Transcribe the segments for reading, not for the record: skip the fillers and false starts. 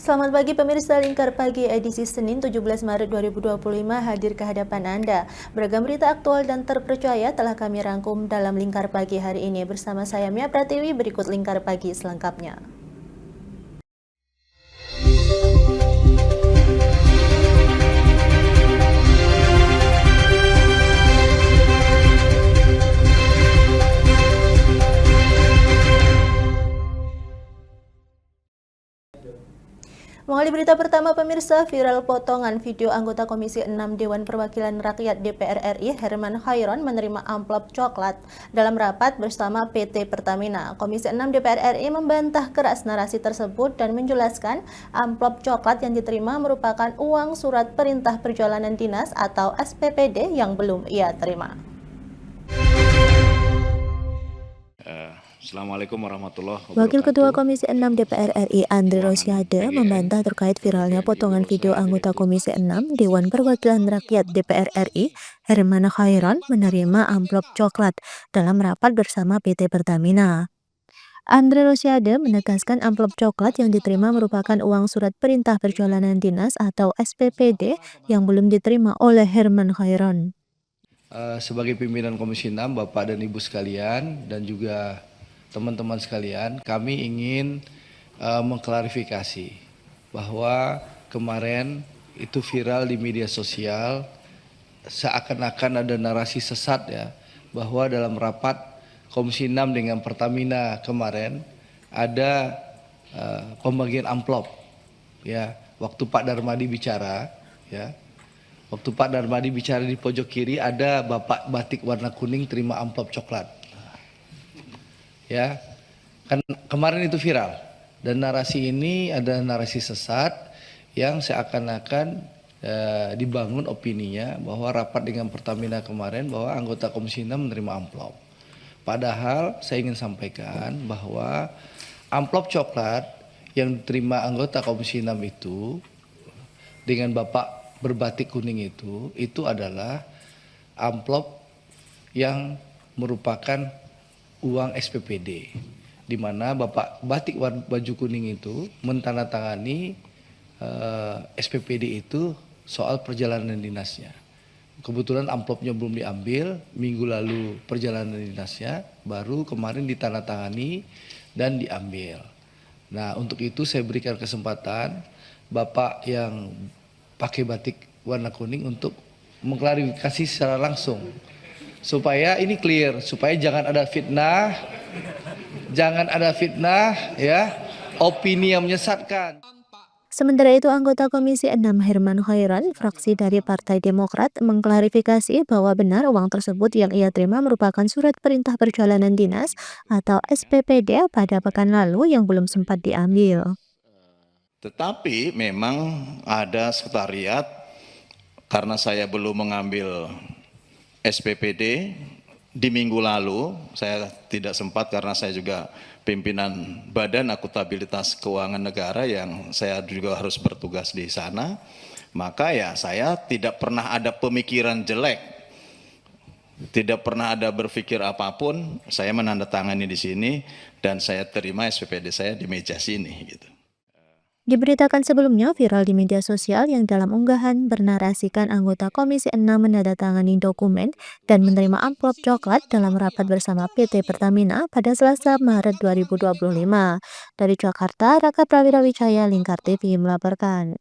Selamat pagi pemirsa Lingkar Pagi edisi Senin 17 Maret 2025 hadir ke hadapan Anda. Beragam berita aktual dan terpercaya telah kami rangkum dalam Lingkar Pagi hari ini. Bersama saya Mia Pratiwi, berikut Lingkar Pagi selengkapnya. Mengawali berita pertama pemirsa, viral potongan video anggota Komisi 6 Dewan Perwakilan Rakyat DPR RI Herman Khairon menerima amplop coklat dalam rapat bersama PT Pertamina. Komisi 6 DPR RI membantah keras narasi tersebut dan menjelaskan amplop coklat yang diterima merupakan uang surat perintah perjalanan dinas atau SPPD yang belum ia terima. Assalamualaikum warahmatullahi wabarakatuh. Wakil Ketua Komisi 6 DPR RI Andre Rosiade membantah terkait viralnya potongan video anggota Komisi 6 Dewan Perwakilan Rakyat DPR RI Herman Khairon menerima amplop coklat dalam rapat bersama PT Pertamina. Andre Rosiade menegaskan amplop coklat yang diterima merupakan uang surat perintah perjalanan dinas atau SPPD yang belum diterima oleh Herman Khairon. Sebagai pimpinan Komisi 6, Bapak dan Ibu sekalian, dan juga teman-teman sekalian, kami ingin mengklarifikasi bahwa kemarin itu viral di media sosial seakan-akan ada narasi sesat ya, bahwa dalam rapat Komisi 6 dengan Pertamina kemarin ada pembagian amplop ya. Waktu Pak Darmadi bicara ya, waktu Pak Darmadi bicara di pojok kiri ada Bapak batik warna kuning terima amplop coklat. Ya, kan kemarin itu viral dan narasi ini adalah narasi sesat yang seakan-akan dibangun opininya bahwa rapat dengan Pertamina kemarin bahwa anggota Komisi 6 menerima amplop. Padahal saya ingin sampaikan bahwa amplop coklat yang diterima anggota Komisi 6 itu dengan Bapak berbatik kuning itu adalah amplop yang merupakan uang SPPD, di mana Bapak batik baju kuning itu mentandatangani SPPD itu soal perjalanan dinasnya. Kebetulan amplopnya belum diambil, minggu lalu perjalanan dinasnya, baru kemarin ditandatangani dan diambil. Nah, untuk itu saya berikan kesempatan Bapak yang pakai batik warna kuning untuk mengklarifikasi secara langsung supaya ini clear, supaya jangan ada fitnah ya, opini yang menyesatkan. Sementara itu, anggota Komisi 6 Herman Khairon, fraksi dari Partai Demokrat, mengklarifikasi bahwa benar uang tersebut yang ia terima merupakan surat perintah perjalanan dinas atau SPPD pada pekan lalu yang belum sempat diambil. Tetapi memang ada sekretariat, karena saya belum mengambil SPPD di minggu lalu, saya tidak sempat karena saya juga pimpinan Badan Akuntabilitas Keuangan Negara yang saya juga harus bertugas di sana. Maka ya saya tidak pernah ada pemikiran jelek, tidak pernah ada berpikir apapun. Saya menandatangani di sini dan saya terima SPPD saya di meja sini gitu. Diberitakan sebelumnya viral di media sosial yang dalam unggahan bernarasikan anggota Komisi 6 menandatangani dokumen dan menerima amplop coklat dalam rapat bersama PT Pertamina pada Selasa Maret 2025. Dari Jakarta, Raka Prawira Wijaya, Lingkar TV melaporkan.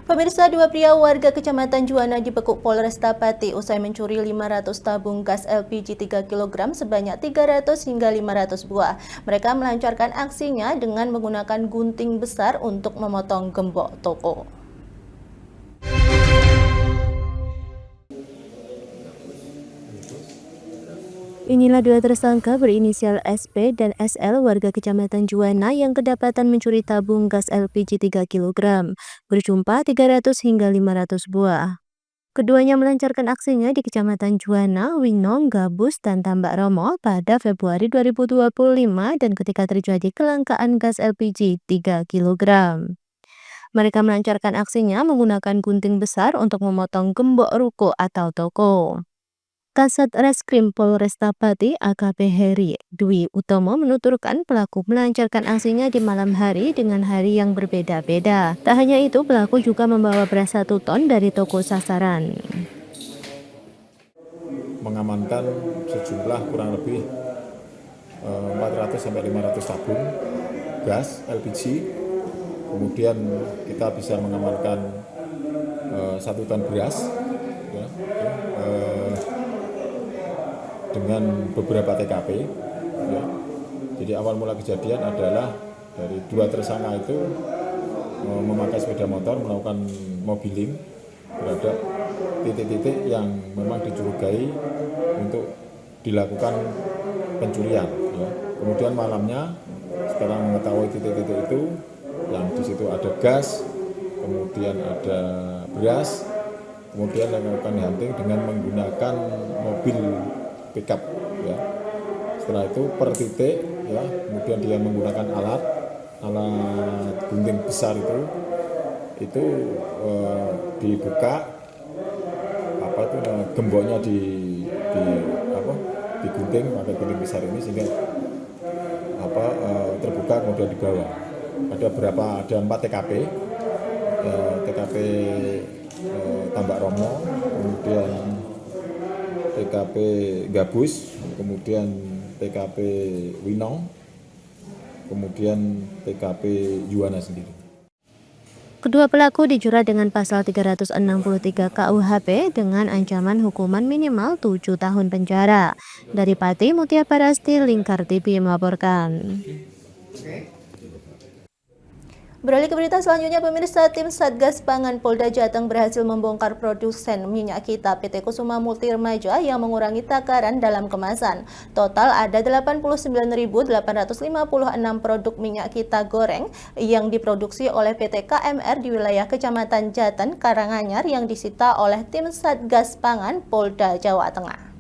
Pemirsa, dua pria warga Kecamatan Juwana dibekuk Polresta Pati usai mencuri 500 tabung gas LPG 3 kg sebanyak 300 hingga 500 buah. Mereka melancarkan aksinya dengan menggunakan gunting besar untuk memotong gembok toko. Inilah dua tersangka berinisial SP dan SL warga Kecamatan Juwana yang kedapatan mencuri tabung gas LPG 3 kg, berjumlah 300 hingga 500 buah. Keduanya melancarkan aksinya di Kecamatan Juwana, Winong, Gabus, dan Tambak Romo pada Februari 2025 dan ketika terjadi kelangkaan gas LPG 3 kg. Mereka melancarkan aksinya menggunakan gunting besar untuk memotong gembok ruko atau toko. Kasat Reskrim Polresta Pati AKP Heri Dwi Utomo menuturkan pelaku melancarkan aksinya di malam hari dengan hari yang berbeda-beda. Tak hanya itu, pelaku juga membawa beras 1 ton dari toko sasaran. Mengamankan sejumlah kurang lebih 400-500 tabung gas LPG. Kemudian kita bisa mengamankan 1 ton beras ya, dengan beberapa TKP ya. Jadi awal mula kejadian adalah dari 2 tersangka itu memakai sepeda motor melakukan mobiling terhadap titik-titik yang memang dicurigai untuk dilakukan pencurian ya. Kemudian malamnya setelah mengetahui titik-titik itu yang di situ ada gas, kemudian ada beras, kemudian melakukan hunting dengan menggunakan mobil pickup ya. Setelah itu per titik ya, kemudian dia menggunakan alat gunting besar itu dibuka gemboknya digunting pakai gunting besar ini sehingga terbuka kemudian dibawa. Ada 4 TKP, TKP Tambak Romo, kemudian TKP Gabus, kemudian TKP Winong, kemudian TKP Juwana sendiri. Kedua pelaku dijerat dengan pasal 363 KUHP dengan ancaman hukuman minimal 7 tahun penjara. Dari Pati, Mutia Parasti, Lingkar TV melaporkan. Beralih ke berita selanjutnya, pemirsa, tim Satgas Pangan Polda Jateng berhasil membongkar produsen minyak kita PT Kusuma Multi Remaja yang mengurangi takaran dalam kemasan. Total ada 89.856 produk minyak kita goreng yang diproduksi oleh PT KMR di wilayah Kecamatan Jaten, Karanganyar yang disita oleh tim Satgas Pangan Polda Jawa Tengah.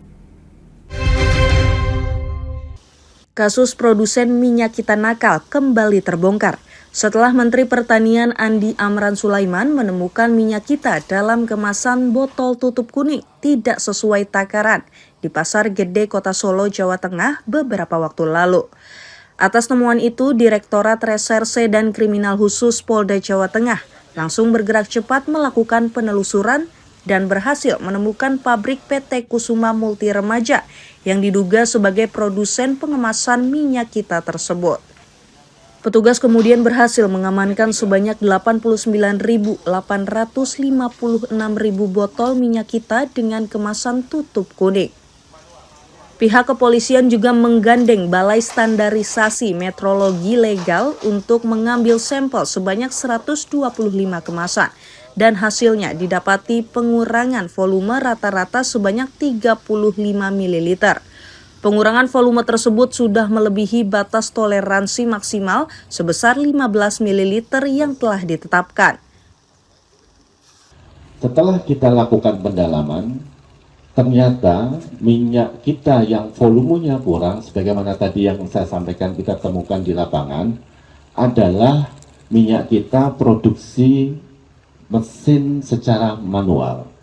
Kasus produsen minyak kita nakal kembali terbongkar setelah Menteri Pertanian Andi Amran Sulaiman menemukan minyak kita dalam kemasan botol tutup kuning tidak sesuai takaran di Pasar Gede Kota Solo, Jawa Tengah beberapa waktu lalu. Atas temuan itu, Direktorat Reserse dan Kriminal Khusus Polda Jawa Tengah langsung bergerak cepat melakukan penelusuran dan berhasil menemukan pabrik PT Kusuma Multi Remaja yang diduga sebagai produsen pengemasan minyak kita tersebut. Petugas kemudian berhasil mengamankan sebanyak 89.856.000 botol minyak kita dengan kemasan tutup kuning. Pihak kepolisian juga menggandeng Balai Standarisasi Metrologi Legal untuk mengambil sampel sebanyak 125 kemasan dan hasilnya didapati pengurangan volume rata-rata sebanyak 35 ml. Pengurangan volume tersebut sudah melebihi batas toleransi maksimal sebesar 15 ml yang telah ditetapkan. Setelah kita lakukan pendalaman, ternyata minyak kita yang volumenya kurang, sebagaimana tadi yang saya sampaikan kita temukan di lapangan, adalah minyak kita produksi mesin secara manual.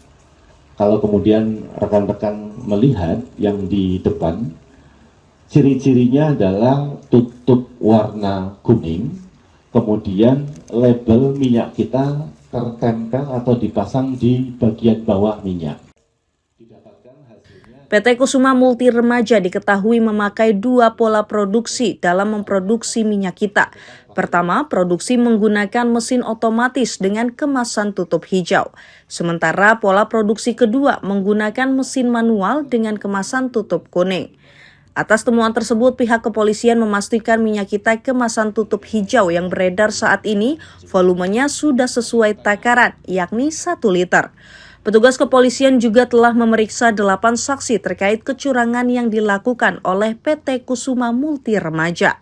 Kalau kemudian rekan-rekan melihat yang di depan, ciri-cirinya adalah tutup warna kuning, kemudian label minyak kita tertempel atau dipasang di bagian bawah minyak. PT Kusuma Multi Remaja diketahui memakai 2 pola produksi dalam memproduksi minyak kita. Pertama, produksi menggunakan mesin otomatis dengan kemasan tutup hijau. Sementara pola produksi kedua menggunakan mesin manual dengan kemasan tutup kuning. Atas temuan tersebut, pihak kepolisian memastikan minyak kita kemasan tutup hijau yang beredar saat ini volumenya sudah sesuai takaran, yakni 1 liter. Petugas kepolisian juga telah memeriksa 8 saksi terkait kecurangan yang dilakukan oleh PT Kusuma Multi Remaja.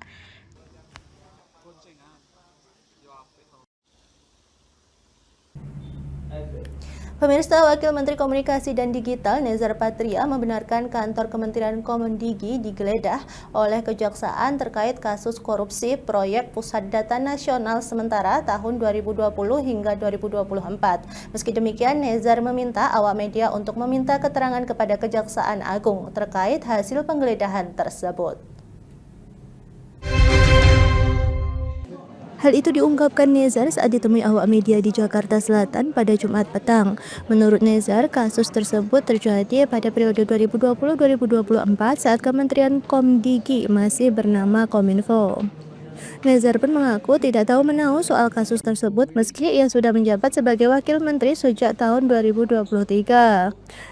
Pemirsa, Wakil Menteri Komunikasi dan Digital Nezar Patria membenarkan kantor Kementerian Komendigi digeledah oleh Kejaksaan terkait kasus korupsi proyek Pusat Data Nasional sementara tahun 2020 hingga 2024. Meski demikian, Nezar meminta awak media untuk meminta keterangan kepada Kejaksaan Agung terkait hasil penggeledahan tersebut. Hal itu diungkapkan Nezar saat ditemui awak media di Jakarta Selatan pada Jumat petang. Menurut Nezar, kasus tersebut terjadi pada periode 2020-2024 saat Kementerian Komdigi masih bernama Kominfo. Nezar pun mengaku tidak tahu menahu soal kasus tersebut meski ia sudah menjabat sebagai wakil menteri sejak tahun 2023.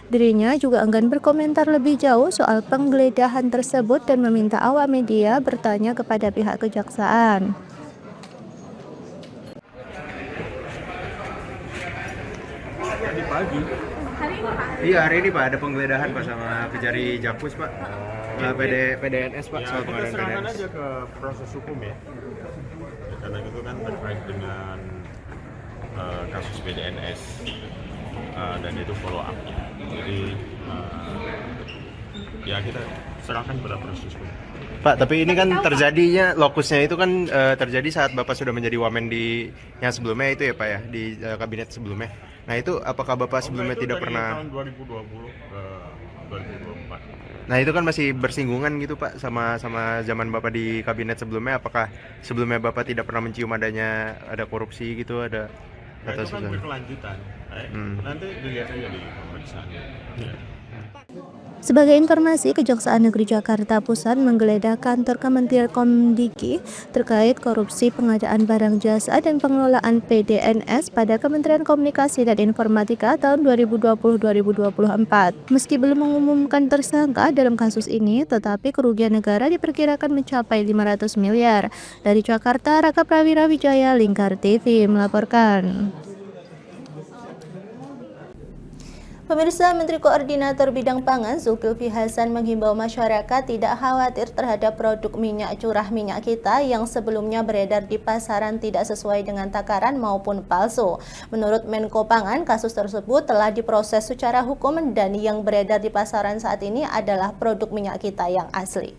Dirinya juga enggan berkomentar lebih jauh soal penggeledahan tersebut dan meminta awak media bertanya kepada pihak kejaksaan. Tadi pagi. Iya, hari ini Pak ada penggeledahan Pak sama Kejari Jakpus Pak. PDNS Pak, soal pengadaan serahkan PDNS. Aja ke proses hukum ya. Karena itu kan terkait dengan kasus PDNS dan itu follow up-nya. Jadi ya kita serahkan pada proses hukum. Pak, tapi ini kan terjadinya lokusnya itu kan terjadi saat Bapak sudah menjadi wamen di yang sebelumnya itu ya Pak ya, di kabinet sebelumnya. Nah itu apakah Bapak sebelumnya tidak pernah tahun 2020 ke 2024. Nah itu kan masih bersinggungan gitu Pak sama zaman Bapak di kabinet sebelumnya. Apakah sebelumnya Bapak tidak pernah mencium ada korupsi gitu, ada nah, atau itu kan berkelanjutan. Nanti dilihat aja di pemeriksaan. Ya. Sebagai informasi, Kejaksaan Negeri Jakarta Pusat menggeledah kantor Kementerian Komdigi terkait korupsi pengadaan barang jasa dan pengelolaan PDNS pada Kementerian Komunikasi dan Informatika tahun 2020-2024. Meski belum mengumumkan tersangka dalam kasus ini, tetapi kerugian negara diperkirakan mencapai 500 miliar. Dari Jakarta, Raka Prawira Wijaya, Lingkar TV melaporkan. Pemirsa, Menteri Koordinator Bidang Pangan Zulkifli Hasan menghimbau masyarakat tidak khawatir terhadap produk minyak curah minyak kita yang sebelumnya beredar di pasaran tidak sesuai dengan takaran maupun palsu. Menurut Menko Pangan, kasus tersebut telah diproses secara hukum dan yang beredar di pasaran saat ini adalah produk minyak kita yang asli.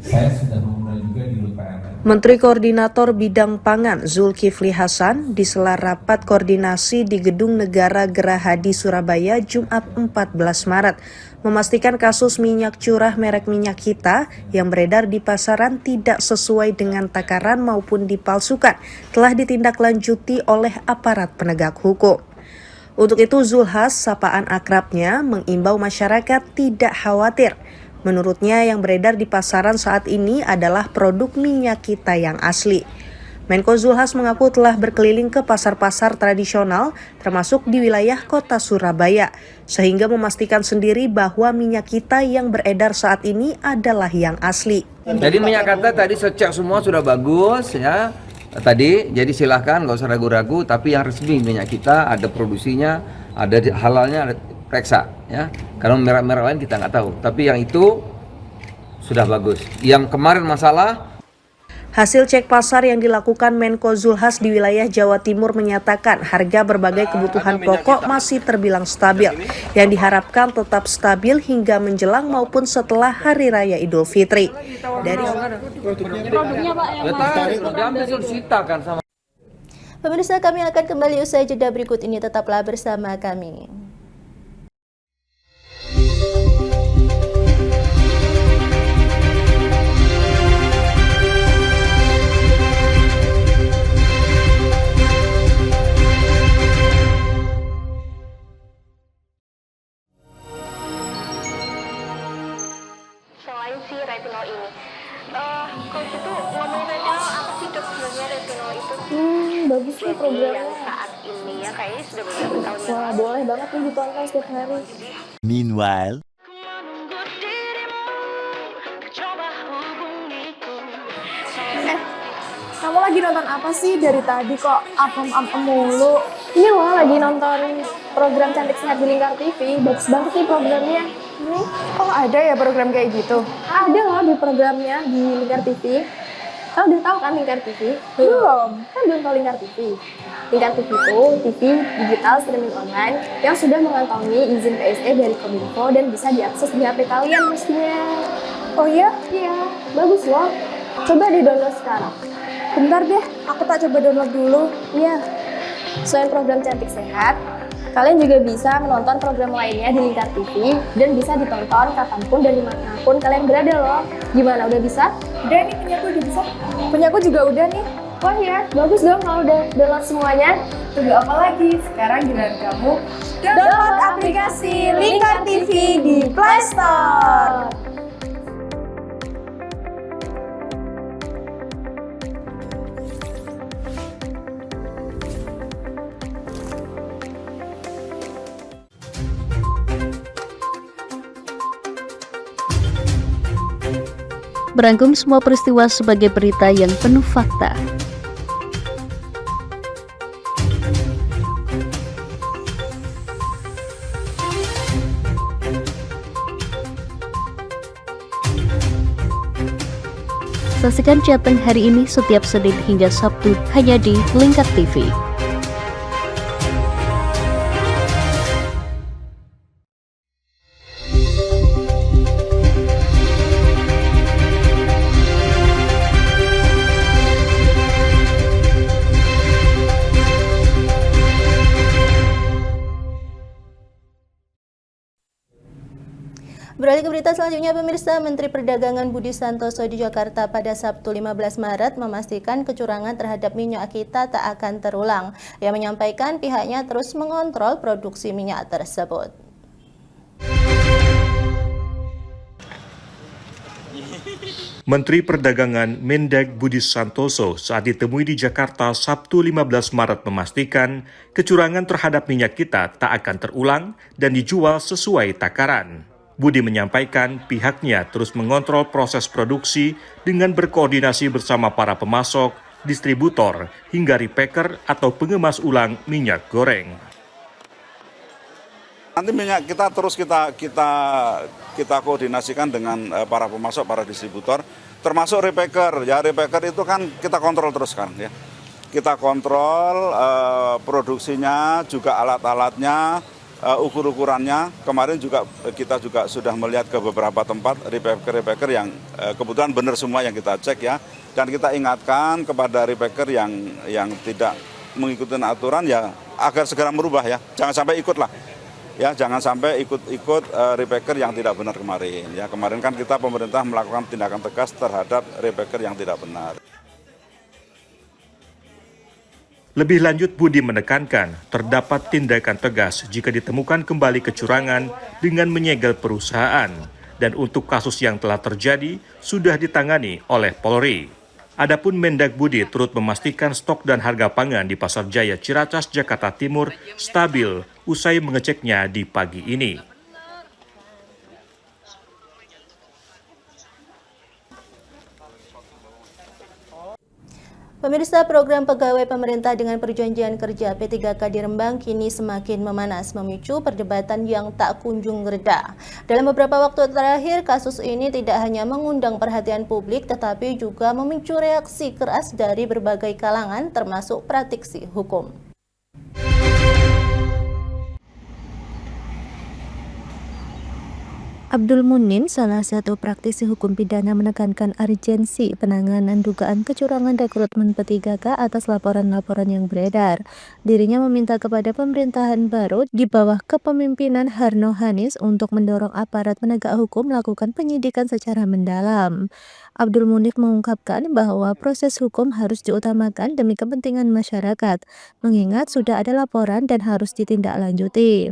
Saya sudah memulai juga di UPR. Menteri Koordinator Bidang Pangan Zulkifli Hasan di sela rapat koordinasi di Gedung Negara Gerahadi Surabaya Jumat 14 Maret memastikan kasus minyak curah merek minyak kita yang beredar di pasaran tidak sesuai dengan takaran maupun dipalsukan telah ditindaklanjuti oleh aparat penegak hukum. Untuk itu Zulhas, sapaan akrabnya, mengimbau masyarakat tidak khawatir. Menurutnya yang beredar di pasaran saat ini adalah produk minyak kita yang asli. Menko Zulhas mengaku telah berkeliling ke pasar-pasar tradisional termasuk di wilayah kota Surabaya sehingga memastikan sendiri bahwa minyak kita yang beredar saat ini adalah yang asli. Jadi minyak kita tadi secek semua sudah bagus ya. Tadi jadi silahkan nggak usah ragu-ragu, tapi yang resmi minyak kita ada produksinya, ada halalnya, ada periksa ya. Kalau merek-merek lain kita nggak tahu, tapi yang itu sudah bagus. Yang kemarin masalah hasil cek pasar yang dilakukan Menko Zulhas di wilayah Jawa Timur menyatakan harga berbagai kebutuhan pokok masih terbilang stabil, yang diharapkan tetap stabil hingga menjelang maupun setelah Hari Raya Idul Fitri. Dari produknya Pak yang diambil disita kan sama. Pemirsa, kami akan kembali usai jeda berikut ini, tetaplah bersama kami. Selain si retinol ini, kalau itu ngomongin retinol, apa sih dok sebenarnya retinol itu? Bagus sih programnya. Yang saat ini ya kayaknya sudah beberapa tahun yang Wah, lalu. boleh banget nih ditonton setiap hari. Meanwhile, Kamu lagi nonton apa sih dari tadi kok apem-apem mulu? Ini loh lagi nonton program Cantik Sehat di Lingkar TV. Bagus banget nih programnya. Oh ada ya program kayak gitu? Ada loh di programnya di Lingkar TV. Kau udah tahu kan Lingkar TV? Belum, kan belum tahu Lingkar TV. Lingkar TV itu TV digital streaming online yang sudah mengantongi izin PSE dari Kominfo dan bisa diakses di HP kalian mestinya. Oh iya? Iya, bagus loh. Coba di-download sekarang. Bentar deh, aku tak coba download dulu. Iya. Selain program Cantik Sehat, kalian juga bisa menonton program lainnya di Lingkar TV dan bisa ditonton kapanpun dan dimanapun kalian berada loh. Gimana, udah bisa? Udah nih, punyaku udah bisa. Punyaku juga udah nih. Wah ya, bagus dong kalau udah download semuanya. Tunggu apa lagi? Sekarang giliran kamu download aplikasi Lingkar TV di Play Store. Merangkum semua peristiwa sebagai berita yang penuh fakta. Saksikan Jateng hari ini setiap Senin hingga Sabtu hanya di Lingkar TV. Beralih ke berita selanjutnya, pemirsa, Menteri Perdagangan Budi Santoso di Jakarta pada Sabtu 15 Maret memastikan kecurangan terhadap minyak kita tak akan terulang. Ia menyampaikan pihaknya terus mengontrol produksi minyak tersebut. Menteri Perdagangan Mendag Budi Santoso saat ditemui di Jakarta Sabtu 15 Maret memastikan kecurangan terhadap minyak kita tak akan terulang dan dijual sesuai takaran. Budi menyampaikan pihaknya terus mengontrol proses produksi dengan berkoordinasi bersama para pemasok, distributor, hingga repacker atau pengemas ulang minyak goreng. Nanti minyak kita terus kita koordinasikan dengan para pemasok, para distributor, termasuk repacker. Ya, repacker itu kan kita kontrol terus kan ya. Kita kontrol produksinya, juga alat-alatnya, ukur-ukurannya. Kemarin juga kita juga sudah melihat ke beberapa tempat repacker yang kebetulan benar semua yang kita cek ya. Dan kita ingatkan kepada repacker yang tidak mengikuti aturan ya agar segera merubah ya. Jangan sampai ikut lah. Ya, jangan sampai ikut repacker yang tidak benar kemarin. Ya, kemarin kan kita pemerintah melakukan tindakan tegas terhadap repacker yang tidak benar. Lebih lanjut, Budi menekankan terdapat tindakan tegas jika ditemukan kembali kecurangan dengan menyegel perusahaan, dan untuk kasus yang telah terjadi sudah ditangani oleh Polri. Adapun Mendag Budi turut memastikan stok dan harga pangan di Pasar Jaya Ciracas, Jakarta Timur stabil usai mengeceknya di pagi ini. Pemirsa, program pegawai pemerintah dengan perjanjian kerja P3K di Rembang kini semakin memanas, memicu perdebatan yang tak kunjung reda. Dalam beberapa waktu terakhir, kasus ini tidak hanya mengundang perhatian publik, tetapi juga memicu reaksi keras dari berbagai kalangan, termasuk praktisi hukum. Abdul Munin, salah satu praktisi hukum pidana, menekankan urgensi penanganan dugaan kecurangan rekrutmen P3K atas laporan-laporan yang beredar. Dirinya meminta kepada pemerintahan baru di bawah kepemimpinan Harno Hanis untuk mendorong aparat penegak hukum melakukan penyidikan secara mendalam. Abdul Munif mengungkapkan bahwa proses hukum harus diutamakan demi kepentingan masyarakat, mengingat sudah ada laporan dan harus ditindaklanjuti.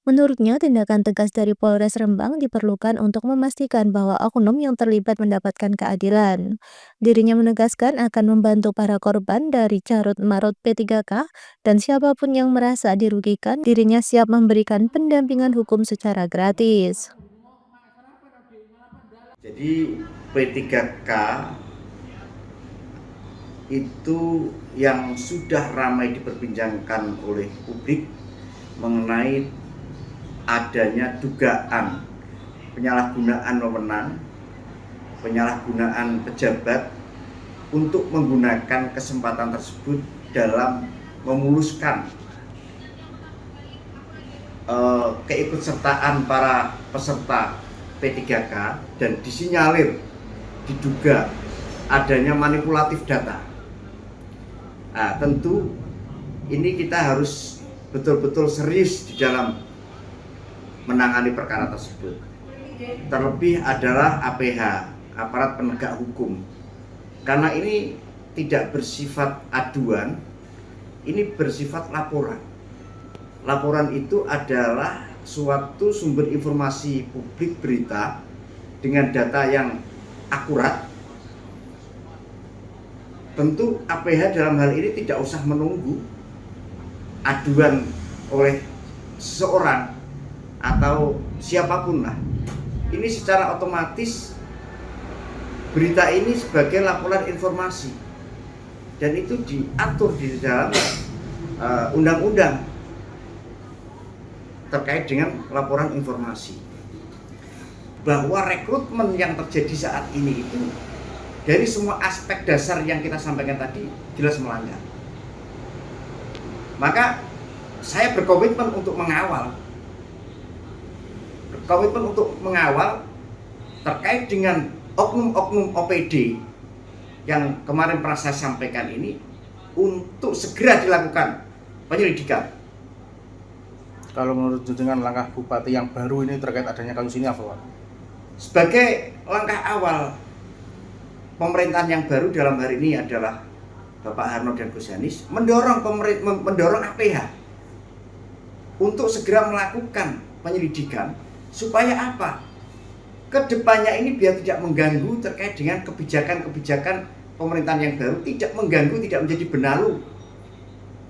Menurutnya, tindakan tegas dari Polres Rembang diperlukan untuk memastikan bahwa oknum yang terlibat mendapatkan keadilan. Dirinya menegaskan akan membantu para korban dari carut-marut P3K dan siapapun yang merasa dirugikan, dirinya siap memberikan pendampingan hukum secara gratis. Jadi P3K itu yang sudah ramai diperbincangkan oleh publik mengenai adanya dugaan penyalahgunaan wewenang, penyalahgunaan pejabat untuk menggunakan kesempatan tersebut dalam memuluskan keikutsertaan para peserta P3K dan disinyalir diduga adanya manipulatif data. Nah, tentu ini kita harus betul-betul serius di dalam menangani perkara tersebut. Terlebih adalah APH, aparat penegak hukum. Karena ini tidak bersifat aduan, ini bersifat laporan. Laporan itu adalah suatu sumber informasi publik berita dengan data yang akurat. Tentu APH dalam hal ini tidak usah menunggu aduan oleh seseorang atau siapapun lah. Ini secara otomatis berita ini sebagai laporan informasi dan itu diatur di dalam undang-undang terkait dengan laporan informasi. Bahwa rekrutmen yang terjadi saat ini itu dari semua aspek dasar yang kita sampaikan tadi jelas melanggar. Maka saya berkomitmen untuk mengawal. Terkait dengan oknum-oknum OPD yang kemarin pernah saya sampaikan ini untuk segera dilakukan penyelidikan. Kalau menurut dengan langkah Bupati yang baru ini terkait adanya kasus ini apa, Pak? Sebagai langkah awal pemerintahan yang baru dalam hari ini adalah Bapak Harno dan Gus Hanis mendorong APH untuk segera melakukan penyelidikan supaya apa? Kedepannya ini biar tidak mengganggu terkait dengan kebijakan-kebijakan pemerintahan yang baru, tidak mengganggu, tidak menjadi benalu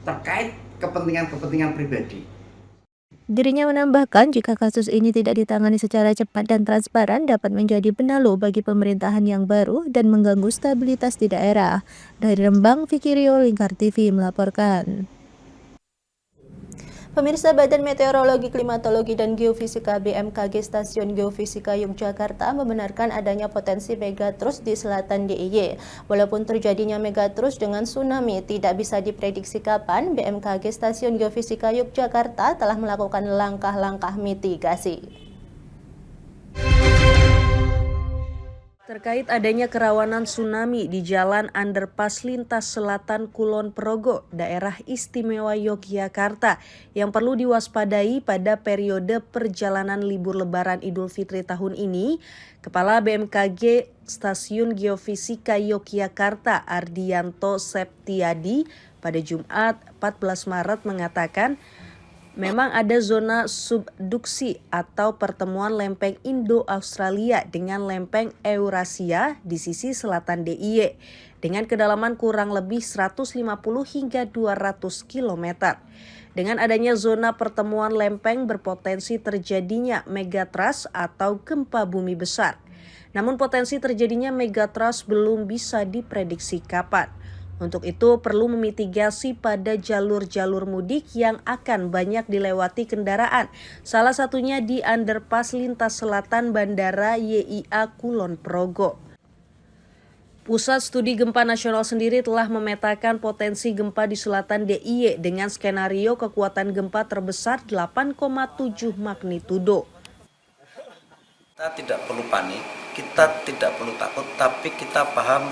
terkait kepentingan-kepentingan pribadi. Dirinya menambahkan jika kasus ini tidak ditangani secara cepat dan transparan dapat menjadi benalu bagi pemerintahan yang baru dan mengganggu stabilitas di daerah. Dari Rembang, Vicky Rio, Lingkar TV melaporkan. Pemirsa, Badan Meteorologi, Klimatologi, dan Geofisika BMKG Stasiun Geofisika Yogyakarta membenarkan adanya potensi megatrust di selatan DIY. Walaupun terjadinya megatrust dengan tsunami tidak bisa diprediksi kapan, BMKG Stasiun Geofisika Yogyakarta telah melakukan langkah-langkah mitigasi. Terkait adanya kerawanan tsunami di Jalan Underpass Lintas Selatan Kulon Progo, Daerah Istimewa Yogyakarta yang perlu diwaspadai pada periode perjalanan libur Lebaran Idul Fitri tahun ini, Kepala BMKG Stasiun Geofisika Yogyakarta Ardianto Septiadi pada Jumat 14 Maret mengatakan memang ada zona subduksi atau pertemuan lempeng Indo-Australia dengan lempeng Eurasia di sisi selatan DIY dengan kedalaman kurang lebih 150 hingga 200 km. Dengan adanya zona pertemuan lempeng berpotensi terjadinya megatrust atau gempa bumi besar. Namun potensi terjadinya megatrust belum bisa diprediksi kapan. Untuk itu perlu memitigasi pada jalur-jalur mudik yang akan banyak dilewati kendaraan. Salah satunya di Underpass Lintas Selatan Bandara YIA Kulon Progo. Pusat Studi Gempa Nasional sendiri telah memetakan potensi gempa di selatan DIY dengan skenario kekuatan gempa terbesar 8,7 magnitudo. Kita tidak perlu panik, kita tidak perlu takut, tapi kita paham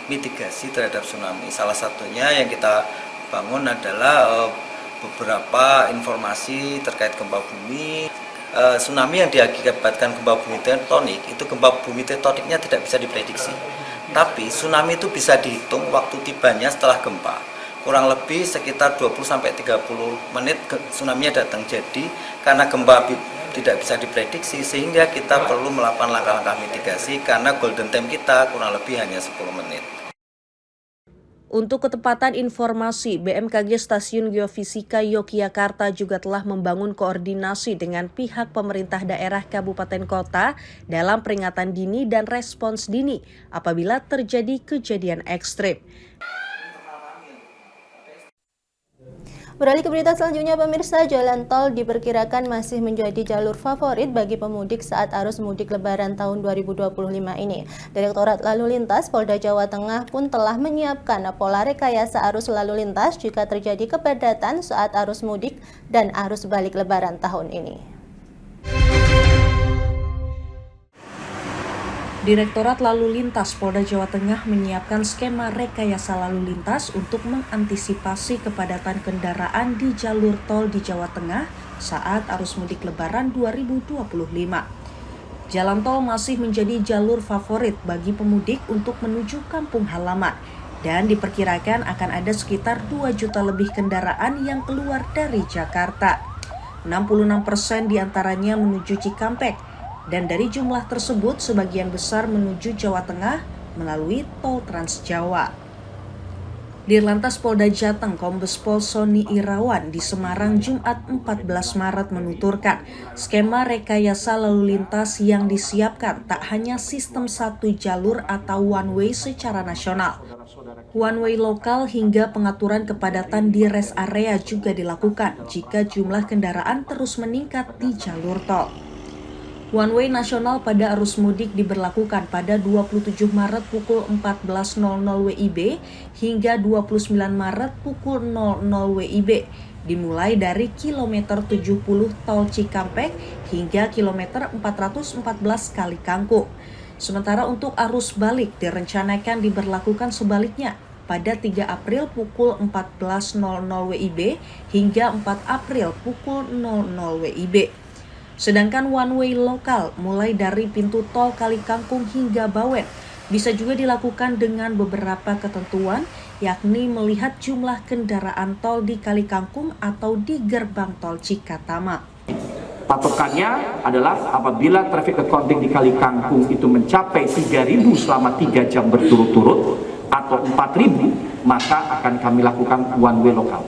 mitigasi terhadap tsunami. Salah satunya yang kita bangun adalah beberapa informasi terkait gempa bumi. Tsunami yang diakibatkan gempa bumi tektonik, itu gempa bumi tektoniknya tidak bisa diprediksi. Tapi tsunami itu bisa dihitung waktu tibanya setelah gempa. Kurang lebih sekitar 20-30 menit tsunami-nya datang. Jadi karena gempa tidak bisa diprediksi sehingga kita perlu melakukan langkah-langkah mitigasi karena golden time kita kurang lebih hanya 10 menit. Untuk ketepatan informasi, BMKG Stasiun Geofisika Yogyakarta juga telah membangun koordinasi dengan pihak pemerintah daerah kabupaten kota dalam peringatan dini dan respons dini apabila terjadi kejadian ekstrim. Beralih ke berita selanjutnya, pemirsa, jalan tol diperkirakan masih menjadi jalur favorit bagi pemudik saat arus mudik Lebaran tahun 2025 ini. Direktorat Lalu Lintas Polda Jawa Tengah pun telah menyiapkan pola rekayasa arus lalu lintas jika terjadi kepadatan saat arus mudik dan arus balik Lebaran tahun ini. Direktorat Lalu Lintas Polda Jawa Tengah menyiapkan skema rekayasa lalu lintas untuk mengantisipasi kepadatan kendaraan di jalur tol di Jawa Tengah saat arus mudik Lebaran 2025. Jalan tol masih menjadi jalur favorit bagi pemudik untuk menuju kampung halaman dan diperkirakan akan ada sekitar 2 juta lebih kendaraan yang keluar dari Jakarta. 66% diantaranya menuju Cikampek. Dan dari jumlah tersebut, sebagian besar menuju Jawa Tengah melalui tol Trans Jawa. Dirlantas Polda Jateng Kombes Pol Sony Irawan di Semarang Jumat 14 Maret menuturkan, skema rekayasa lalu lintas yang disiapkan tak hanya sistem satu jalur atau one way secara nasional. One way lokal hingga pengaturan kepadatan di rest area juga dilakukan jika jumlah kendaraan terus meningkat di jalur tol. One way nasional pada arus mudik diberlakukan pada 27 Maret pukul 14.00 WIB hingga 29 Maret pukul 00 WIB, dimulai dari kilometer 70 tol Cikampek hingga kilometer 414 Kali Kangkung. Sementara untuk arus balik direncanakan diberlakukan sebaliknya pada 3 April pukul 14.00 WIB hingga 4 April pukul 00 WIB. Sedangkan one way lokal mulai dari pintu tol Kali Kangkung hingga Bawen bisa juga dilakukan dengan beberapa ketentuan, yakni melihat jumlah kendaraan tol di Kali Kangkung atau di gerbang tol Cikatama. Patokannya adalah apabila traffic accounting di Kali Kangkung itu mencapai 3.000 selama 3 jam berturut-turut atau 4.000, maka akan kami lakukan one way lokal.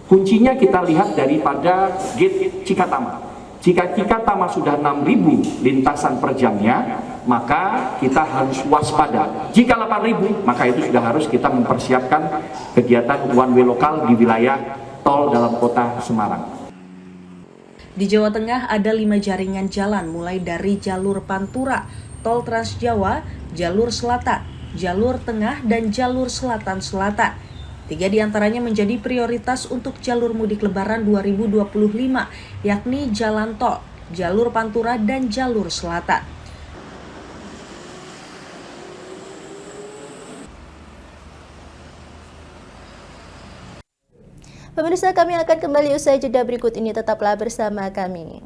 Kuncinya kita lihat daripada gate Cikatama. Jika Cikatama sudah 6.000 lintasan per jamnya, maka kita harus waspada. Jika 8.000, maka itu sudah harus kita mempersiapkan kegiatan one way lokal di wilayah tol dalam kota Semarang. Di Jawa Tengah ada 5 jaringan jalan mulai dari jalur Pantura, tol Trans Jawa, jalur selatan, jalur tengah, dan jalur selatan-selatan. 3 diantaranya menjadi prioritas untuk jalur mudik Lebaran 2025, yakni jalan tol, jalur Pantura, dan jalur selatan. Pemirsa, kami akan kembali usai jeda berikut ini, tetaplah bersama kami.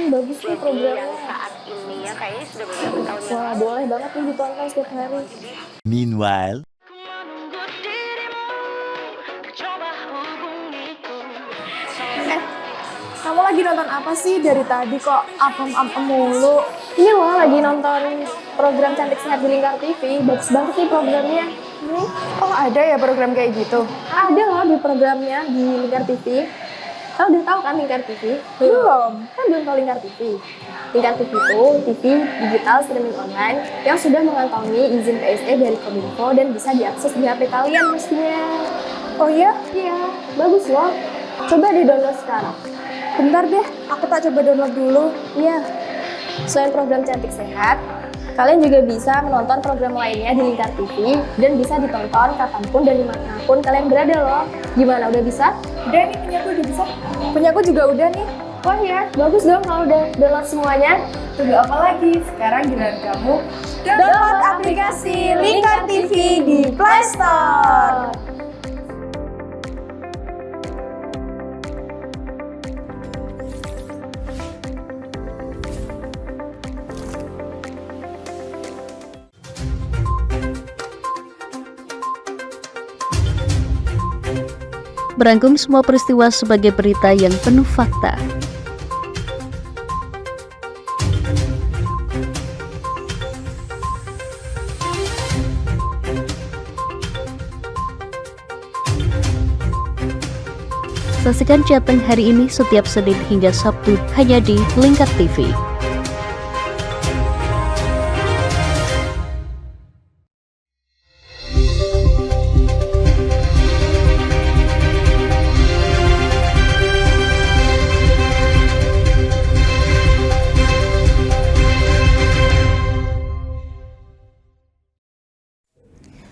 Bagus nih programnya. Saat ini ya kayaknya sudah beberapa tahun. Wah, boleh banget nih ditonton setiap hari. Meanwhile, Kamu lagi nonton apa sih dari tadi kok apem-apem mulu? Ini loh lagi nonton program Cantik Sehat di Lingkar TV. Bagus banget nih programnya. Oh, ada ya program kayak gitu? Ada loh di programnya di Lingkar TV. Kau udah tahu kan Lingkar TV? Belum. Kan belum tahu Lingkar TV. Lingkar TV itu TV digital streaming online yang sudah mengantongi izin PSE dari Kominfo dan bisa diakses di HP kalian mestinya. Oh iya? Iya, bagus loh. Coba di-download sekarang. Bentar deh, aku tak coba download dulu. Iya. Selain program Cantik Sehat, kalian juga bisa menonton program lainnya di Lingkar TV dan bisa ditonton kapanpun dan dimanapun kalian berada loh. Gimana, udah bisa? Udah nih, punyaku udah bisa. Punyaku juga udah nih. Wah ya, bagus dong kalau udah download semuanya. Tunggu apa lagi? Sekarang giliran kamu download aplikasi Lingkar TV di Play Store. Berangkum semua peristiwa sebagai berita yang penuh fakta. Saksikan Jateng hari ini setiap Senin hingga Sabtu hanya di Lingkar TV.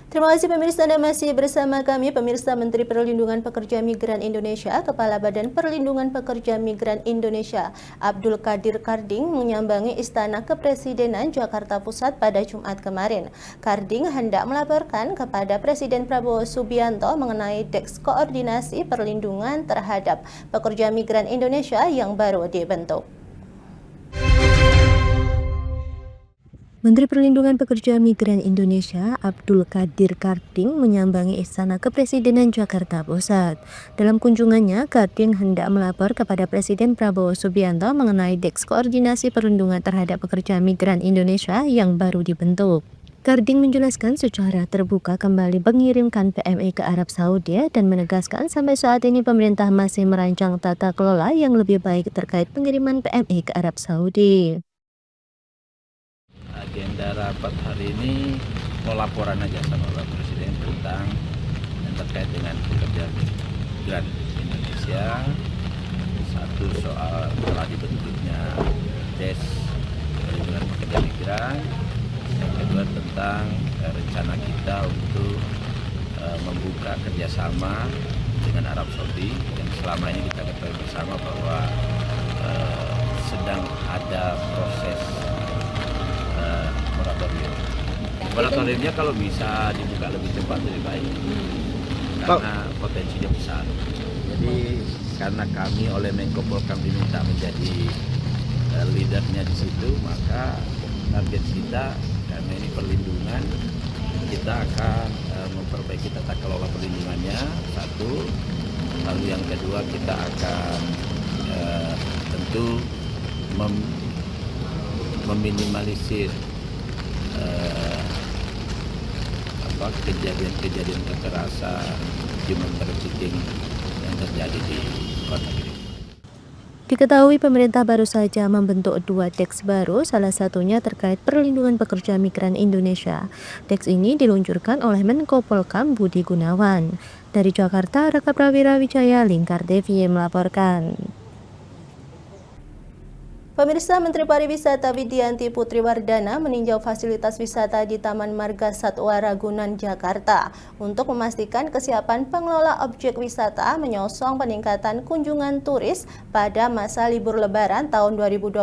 Terima kasih pemirsa, Anda masih bersama kami. Pemirsa, Menteri Perlindungan Pekerja Migran Indonesia, Kepala Badan Perlindungan Pekerja Migran Indonesia, Abdul Qadir Karding menyambangi Istana Kepresidenan Jakarta Pusat pada Jumat kemarin. Karding hendak melaporkan kepada Presiden Prabowo Subianto mengenai Deks Koordinasi Perlindungan terhadap Pekerja Migran Indonesia yang baru dibentuk. Menteri Perlindungan Pekerja Migran Indonesia Abdul Qadir Karding menyambangi Istana Kepresidenan Jakarta Pusat. Dalam kunjungannya, Karding hendak melapor kepada Presiden Prabowo Subianto mengenai Deks Koordinasi Perlindungan terhadap Pekerja Migran Indonesia yang baru dibentuk. Karding menjelaskan secara terbuka kembali mengirimkan PMI ke Arab Saudi dan menegaskan sampai saat ini pemerintah masih merancang tata kelola yang lebih baik terkait pengiriman PMI ke Arab Saudi. Agenda rapat hari ini mau laporan aja sama Bapak Presiden tentang yang terkait dengan pekerja migran Indonesia. Satu soal telah dibentuknya Des Perlindungan Pekerja Migran. Yang kedua tentang rencana kita untuk membuka kerjasama dengan Arab Saudi yang selama ini kita ketahui bersama bahwa sedang ada proses moratoriumnya kalau bisa dibuka lebih cepat lebih baik karena potensinya besar. Jadi karena kami oleh Menko Polhukam diminta menjadi leadernya di situ, maka target kita karena ini perlindungan, kita akan memperbaiki tata kelola perlindungannya satu, lalu yang kedua kita akan tentu meminimalisir kejadian-kejadian kekerasan, human trafficking yang terjadi di luar negeri. Diketahui pemerintah baru saja membentuk 2 Deks baru, salah satunya terkait perlindungan pekerja migran Indonesia. Deks ini diluncurkan oleh Menko Polhukam Budi Gunawan. Dari Jakarta, Raka Prawira Wijaya, Lingkar TV melaporkan. Pemirsa, Menteri Pariwisata Widianti Putri Wardana meninjau fasilitas wisata di Taman Marga Satwa Ragunan, Jakarta untuk memastikan kesiapan pengelola objek wisata menyongsong peningkatan kunjungan turis pada masa libur Lebaran tahun 2025.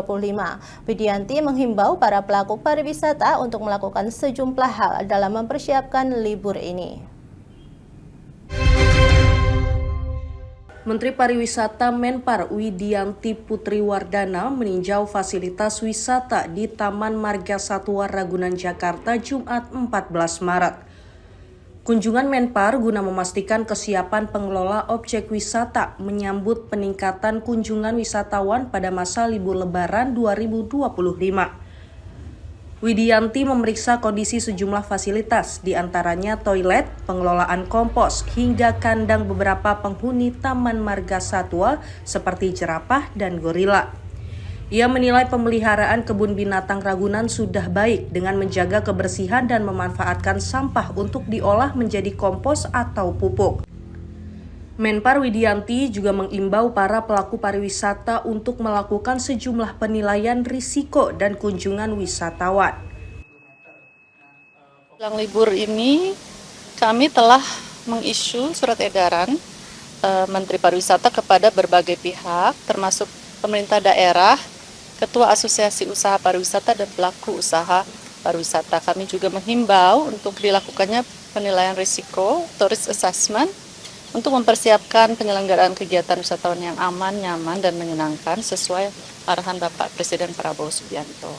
Widianti menghimbau para pelaku pariwisata untuk melakukan sejumlah hal dalam mempersiapkan libur ini. Menteri Pariwisata Menpar Widianti Putri Wardana meninjau fasilitas wisata di Taman Marga Satwa Ragunan, Jakarta, Jumat 14 Maret. Kunjungan Menpar guna memastikan kesiapan pengelola objek wisata menyambut peningkatan kunjungan wisatawan pada masa libur Lebaran 2025. Widianti memeriksa kondisi sejumlah fasilitas, diantaranya toilet, pengelolaan kompos, hingga kandang beberapa penghuni Taman Marga Satwa seperti jerapah dan gorila. Ia menilai pemeliharaan kebun binatang Ragunan sudah baik dengan menjaga kebersihan dan memanfaatkan sampah untuk diolah menjadi kompos atau pupuk. Menpar Widianti juga mengimbau para pelaku pariwisata untuk melakukan sejumlah penilaian risiko dan kunjungan wisatawan. Jelang libur ini, kami telah mengisu surat edaran Menteri Pariwisata kepada berbagai pihak, termasuk pemerintah daerah, Ketua Asosiasi Usaha Pariwisata dan pelaku usaha pariwisata. Kami juga menghimbau untuk dilakukannya penilaian risiko, tourist assessment, untuk mempersiapkan penyelenggaraan kegiatan wisatawan yang aman, nyaman, dan menyenangkan sesuai arahan Bapak Presiden Prabowo Subianto.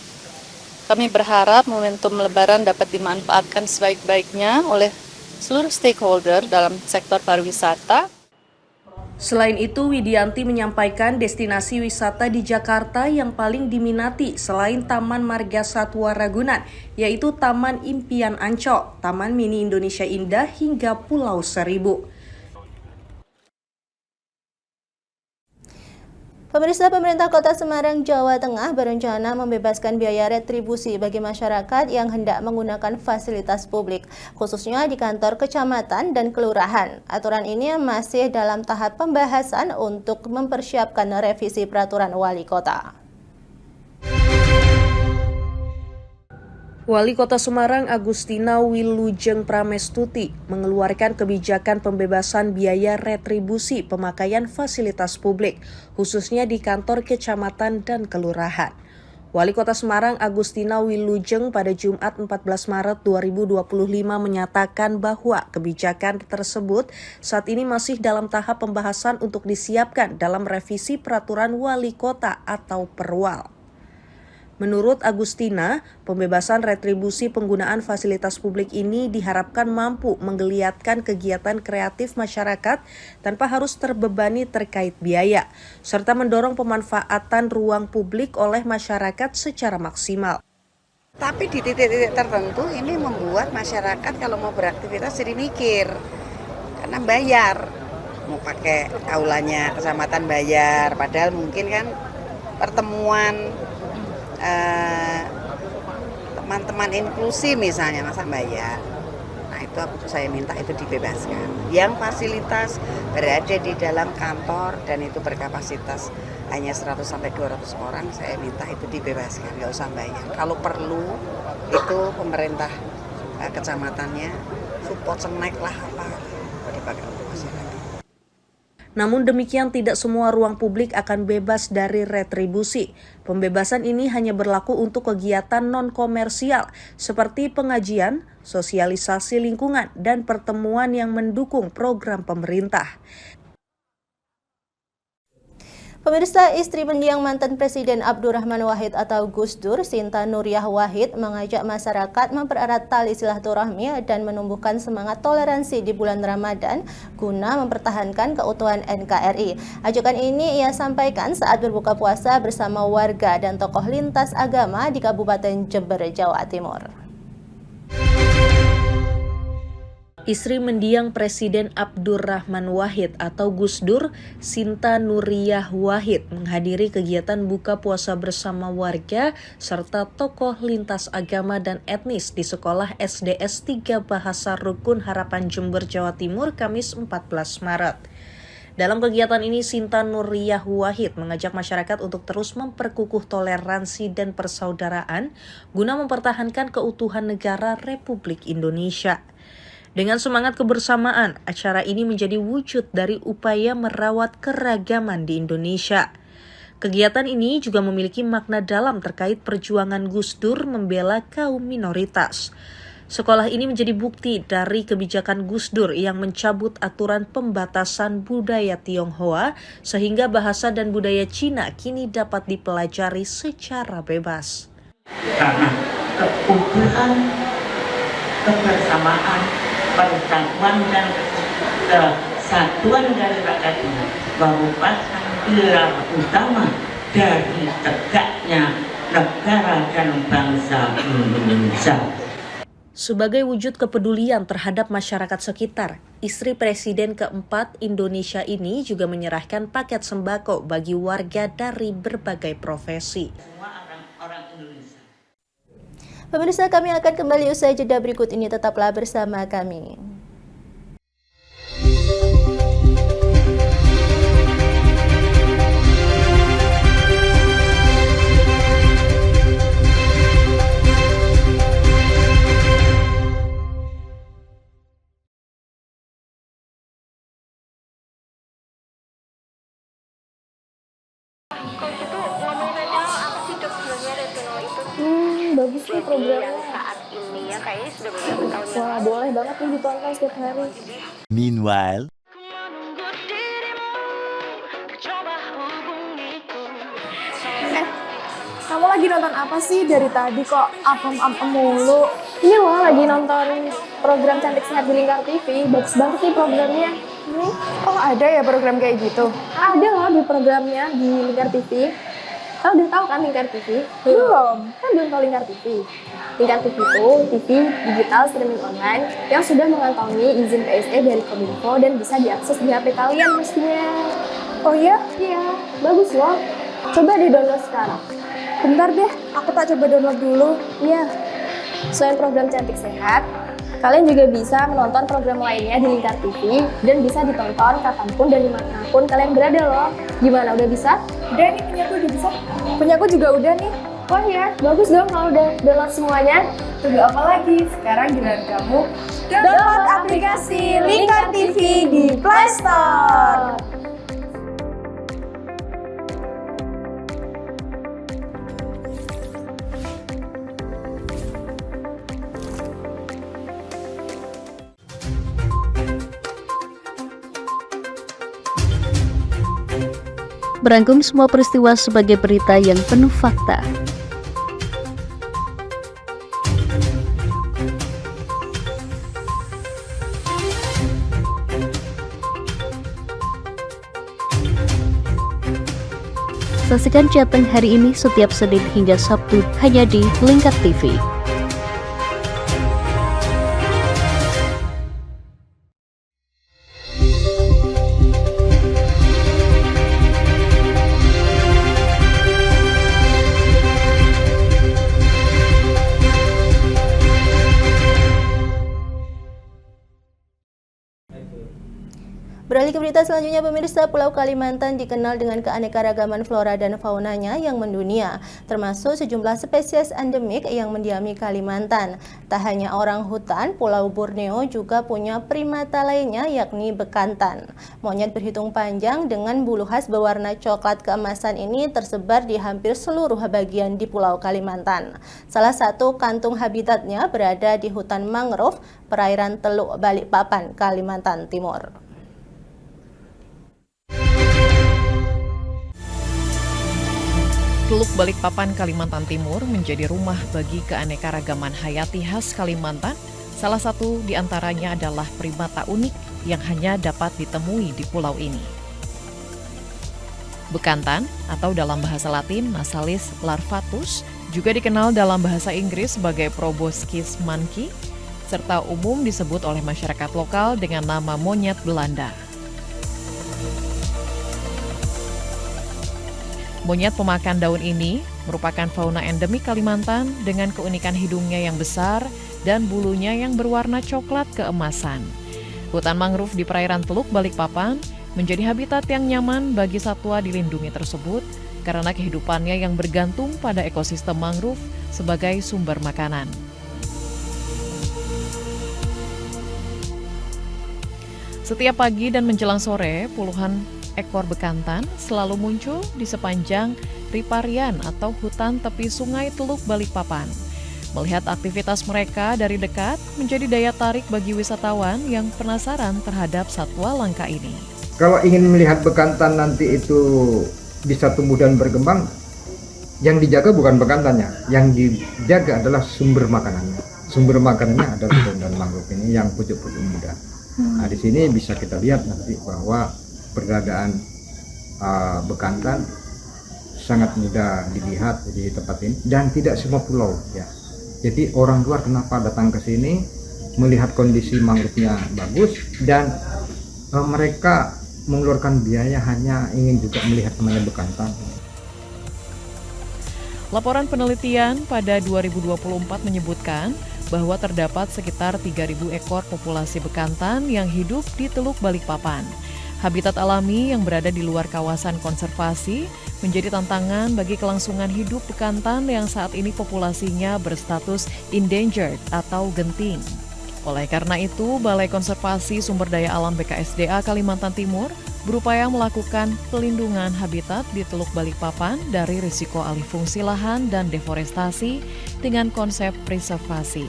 Kami berharap momentum Lebaran dapat dimanfaatkan sebaik-baiknya oleh seluruh stakeholder dalam sektor pariwisata. Selain itu, Widianti menyampaikan destinasi wisata di Jakarta yang paling diminati selain Taman Marga Satwa Ragunan, yaitu Taman Impian Ancol, Taman Mini Indonesia Indah, hingga Pulau Seribu. Pemirsa, pemerintah Kota Semarang, Jawa Tengah berencana membebaskan biaya retribusi bagi masyarakat yang hendak menggunakan fasilitas publik, khususnya di kantor kecamatan dan kelurahan. Aturan ini masih dalam tahap pembahasan untuk mempersiapkan revisi peraturan wali kota. Wali Kota Semarang Agustina Wilujeng Pramestuti mengeluarkan kebijakan pembebasan biaya retribusi pemakaian fasilitas publik, khususnya di kantor kecamatan dan kelurahan. Wali Kota Semarang Agustina Wilujeng pada Jumat 14 Maret 2025 menyatakan bahwa kebijakan tersebut saat ini masih dalam tahap pembahasan untuk disiapkan dalam revisi peraturan wali kota atau Perwal. Menurut Agustina, pembebasan retribusi penggunaan fasilitas publik ini diharapkan mampu menggeliatkan kegiatan kreatif masyarakat tanpa harus terbebani terkait biaya, serta mendorong pemanfaatan ruang publik oleh masyarakat secara maksimal. Tapi di titik-titik tertentu ini membuat masyarakat kalau mau beraktivitas jadi mikir, karena bayar. Mau pakai aulanya kecamatan bayar, padahal mungkin kan pertemuan teman-teman inklusi misalnya masa bayar. Nah itu saya minta itu dibebaskan. Yang fasilitas berada di dalam kantor dan itu berkapasitas hanya 100 sampai 200 orang, saya minta itu dibebaskan, nggak usah bayar. Kalau perlu itu pemerintah kecamatannya support snack lah apa dipakai untuk masyarakat. Namun demikian tidak semua ruang publik akan bebas dari retribusi. Pembebasan ini hanya berlaku untuk kegiatan non-komersial seperti pengajian, sosialisasi lingkungan, dan pertemuan yang mendukung program pemerintah. Pemirsa, istri mendiang mantan Presiden Abdurrahman Wahid atau Gus Dur, Sinta Nuriyah Wahid, mengajak masyarakat mempererat tali silaturahmi dan menumbuhkan semangat toleransi di bulan Ramadan guna mempertahankan keutuhan NKRI. Ajakan ini ia sampaikan saat berbuka puasa bersama warga dan tokoh lintas agama di Kabupaten Jember, Jawa Timur. Istri mendiang Presiden Abdurrahman Wahid atau Gus Dur, Sinta Nuriyah Wahid, menghadiri kegiatan buka puasa bersama warga serta tokoh lintas agama dan etnis di Sekolah SDS 3 Bahasa Rukun Harapan Jember, Jawa Timur, Kamis 14 Maret. Dalam kegiatan ini, Sinta Nuriyah Wahid mengajak masyarakat untuk terus memperkukuh toleransi dan persaudaraan guna mempertahankan keutuhan negara Republik Indonesia. Dengan semangat kebersamaan, acara ini menjadi wujud dari upaya merawat keragaman di Indonesia. Kegiatan ini juga memiliki makna dalam terkait perjuangan Gus Dur membela kaum minoritas. Sekolah ini menjadi bukti dari kebijakan Gus Dur yang mencabut aturan pembatasan budaya Tionghoa sehingga bahasa dan budaya Cina kini dapat dipelajari secara bebas. Karena keutuhan, kebersamaan, persatuan dan kesatuan dari rakyat ini merupakan pilar utama dari tegaknya negara dan bangsa Indonesia. Sebagai wujud kepedulian terhadap masyarakat sekitar, istri Presiden keempat Indonesia ini juga menyerahkan paket sembako bagi warga dari berbagai profesi. Pemirsa, kami akan kembali usai jeda berikut ini, tetaplah bersama kami. Bagus nih programnya. Saat ini ya kayaknya sudah beberapa tahun. Wah, boleh banget nih ditonton setiap hari. Meanwhile, Kamu lagi nonton apa sih dari tadi kok apem-apem mulu? Ini loh lagi nonton program Cantik Sehat di Lingkar TV. Bagus banget nih programnya. Oh ada ya program kayak gitu? Ada loh di programnya di Lingkar TV. Kau udah tahu kan Lingkar TV? Belum. Kan belum tahu Lingkar TV. Lingkar TV itu TV digital streaming online yang sudah mengantongi izin PSE dari Kominfo dan bisa diakses di HP kalian mestinya. Oh iya? Iya, bagus loh. Coba di download sekarang. Bentar deh, aku tak coba download dulu. Iya. Selain program Cantik Sehat, kalian juga bisa menonton program lainnya di Lingkar TV dan bisa ditonton kapanpun dan dimanapun kalian berada loh. Gimana, udah bisa? Udah nih, punyaku udah bisa. Punyaku juga udah nih. Wah ya, bagus dong kalau udah download semuanya. Tunggu apa lagi? Sekarang giliran kamu Download aplikasi Lingkar TV di Play Store. Merangkum semua peristiwa sebagai berita yang penuh fakta. Saksikan Jateng hari ini setiap Senin hingga Sabtu hanya di Lingkar TV. Beralih ke berita selanjutnya, pemirsa, Pulau Kalimantan dikenal dengan keanekaragaman flora dan faunanya yang mendunia, termasuk sejumlah spesies endemik yang mendiami Kalimantan. Tak hanya orang hutan, Pulau Borneo juga punya primata lainnya yakni bekantan. Monyet berhitung panjang dengan bulu khas berwarna coklat keemasan ini tersebar di hampir seluruh bagian di Pulau Kalimantan. Salah satu kantung habitatnya berada di hutan mangrove perairan Teluk Balikpapan, Kalimantan Timur. Teluk Balikpapan, Kalimantan Timur menjadi rumah bagi keanekaragaman hayati khas Kalimantan. Salah satu di antaranya adalah primata unik yang hanya dapat ditemui di pulau ini. Bekantan atau dalam bahasa Latin Massalis larvatus juga dikenal dalam bahasa Inggris sebagai proboscis monkey, serta umum disebut oleh masyarakat lokal dengan nama monyet Belanda. Monyet pemakan daun ini merupakan fauna endemik Kalimantan dengan keunikan hidungnya yang besar dan bulunya yang berwarna coklat keemasan. Hutan mangrove di perairan Teluk Balikpapan menjadi habitat yang nyaman bagi satwa dilindungi tersebut karena kehidupannya yang bergantung pada ekosistem mangrove sebagai sumber makanan. Setiap pagi dan menjelang sore, puluhan ekor bekantan selalu muncul di sepanjang riparian atau hutan tepi sungai Teluk Balikpapan. Melihat aktivitas mereka dari dekat menjadi daya tarik bagi wisatawan yang penasaran terhadap satwa langka ini. Kalau ingin melihat bekantan nanti itu bisa tumbuh dan berkembang, yang dijaga bukan bekantannya, yang dijaga adalah sumber makanannya. Sumber makanannya adalah daun dan mangrove ini yang pucuk-pucuk muda. Nah, di sini bisa kita lihat nanti bahwa peradaan bekantan sangat mudah dilihat di tempat ini dan tidak semua pulau ya. Jadi orang luar kenapa datang ke sini melihat kondisi mangrove-nya bagus dan mereka mengeluarkan biaya hanya ingin juga melihat namanya bekantan. Laporan penelitian pada 2024 menyebutkan bahwa terdapat sekitar 3.000 ekor populasi bekantan yang hidup di Teluk Balikpapan. Habitat alami yang berada di luar kawasan konservasi menjadi tantangan bagi kelangsungan hidup bekantan yang saat ini populasinya berstatus endangered atau genting. Oleh karena itu, Balai Konservasi Sumber Daya Alam BKSDA Kalimantan Timur berupaya melakukan pelindungan habitat di Teluk Balikpapan dari risiko alih fungsi lahan dan deforestasi dengan konsep preservasi.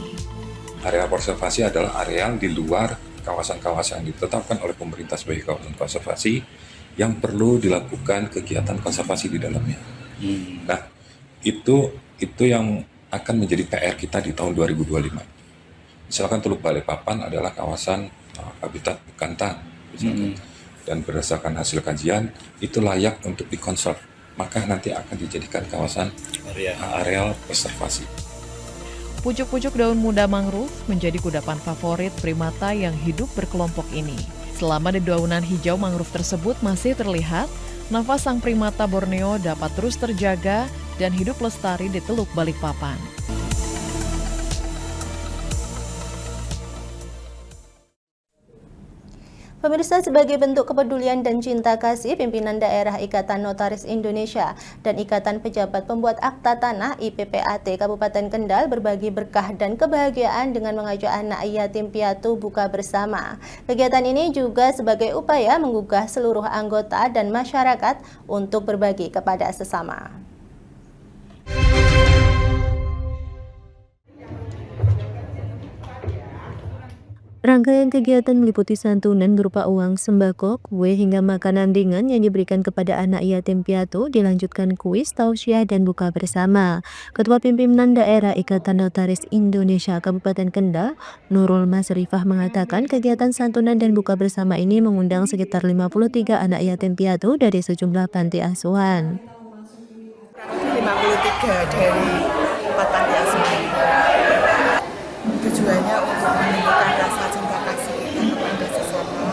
Area konservasi adalah area di luar kawasan-kawasan yang ditetapkan oleh pemerintah sebagai kawasan konservasi yang perlu dilakukan kegiatan konservasi di dalamnya. Nah, itu yang akan menjadi PR kita di tahun 2025. Misalkan Teluk Balikpapan adalah kawasan habitat bekantan, dan berdasarkan hasil kajian itu layak untuk dikonserv, maka nanti akan dijadikan kawasan areal konservasi. Pucuk-pucuk daun muda mangrove menjadi kudapan favorit primata yang hidup berkelompok ini. Selama dedaunan hijau mangrove tersebut masih terlihat, nafas sang primata Borneo dapat terus terjaga dan hidup lestari di Teluk Balikpapan. Pemirsa, sebagai bentuk kepedulian dan cinta kasih, pimpinan daerah Ikatan Notaris Indonesia dan Ikatan Pejabat Pembuat Akta Tanah IPPAT Kabupaten Kendal berbagi berkah dan kebahagiaan dengan mengajak anak yatim piatu buka bersama. Kegiatan ini juga sebagai upaya menggugah seluruh anggota dan masyarakat untuk berbagi kepada sesama. Rangkaian kegiatan meliputi santunan berupa uang, sembako, kue, hingga makanan ringan yang diberikan kepada anak yatim piatu, dilanjutkan kuis, tausiah, dan buka bersama. Ketua Pimpinan Daerah Ikatan Notaris Indonesia Kabupaten Kendal, Nurul Masrifah, mengatakan kegiatan santunan dan buka bersama ini mengundang sekitar 53 anak yatim piatu dari sejumlah panti asuhan. 53 dari 4 panti asuhan. Tujuannya untuk menumbuhkan rasa cinta kasih kita kepada sesama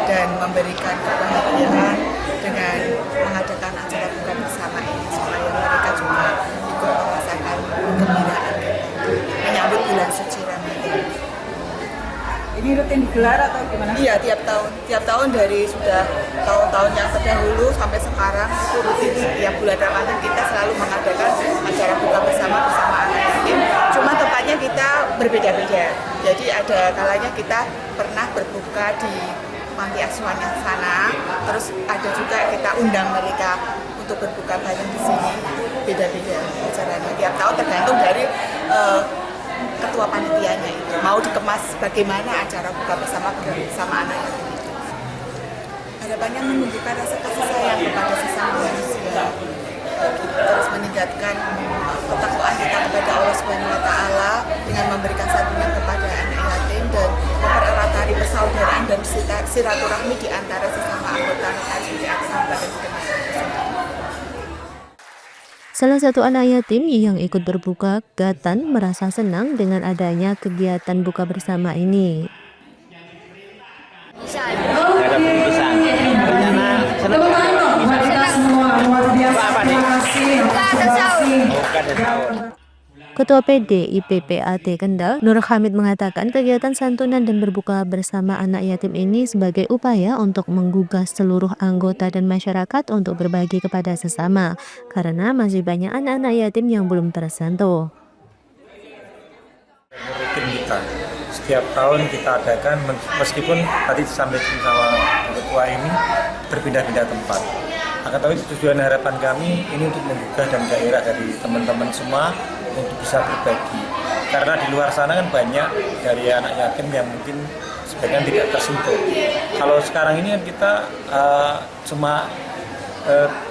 dan memberikan kebahagiaan dengan mengadakan acara buka bersama ini supaya mereka juga ikut merasakan kegembiraan menyambut bulan suci Ramadan. Ini rutin digelar atau gimana? Iya, tiap tahun dari sudah tahun-tahun yang terdahulu sampai sekarang itu rutin. Setiap bulan Ramadan kita selalu mengadakan acara buka bersama anak yatim. Cuma tempatnya kita berbeda-beda. Jadi ada kalanya kita pernah berbuka di panti asuhan yang sana, terus ada juga kita undang mereka untuk berbuka bareng di sini. Beda-beda acaranya. Tiap tahun tergantung dari ketua panitianya itu mau dikemas bagaimana acara buka bersama anak yatim. Harapannya menunjukkan rasa kasih sayang kepada sesama manusia, terus meningkatkan ketakwaan kita kepada Allah Subhanahu wa Ta'ala dengan memberikan santunan kepada anak yatim dan mempererat tali persaudaraan dan silaturahmi di antara sesama anggota notaris Kabupaten Kendal. Salah satu anak yatim yang ikut berbuka, Gatan, merasa senang dengan adanya kegiatan buka bersama ini. Ketua PD IPPAT Kendal, Nur Hamid, mengatakan kegiatan santunan dan berbuka bersama anak yatim ini sebagai upaya untuk menggugah seluruh anggota dan masyarakat untuk berbagi kepada sesama, karena masih banyak anak-anak yatim yang belum tersentuh. Rutin kita, setiap tahun kita adakan, meskipun tadi disampaikan sama ketua ini berpindah-pindah tempat. Akan tapi tujuan harapan kami ini untuk menggugah dan gairah dari teman-teman semua untuk bisa berbagi. Karena di luar sana kan banyak dari anak yatim yang mungkin sebagian tidak tersentuh. Kalau sekarang ini kan kita cuma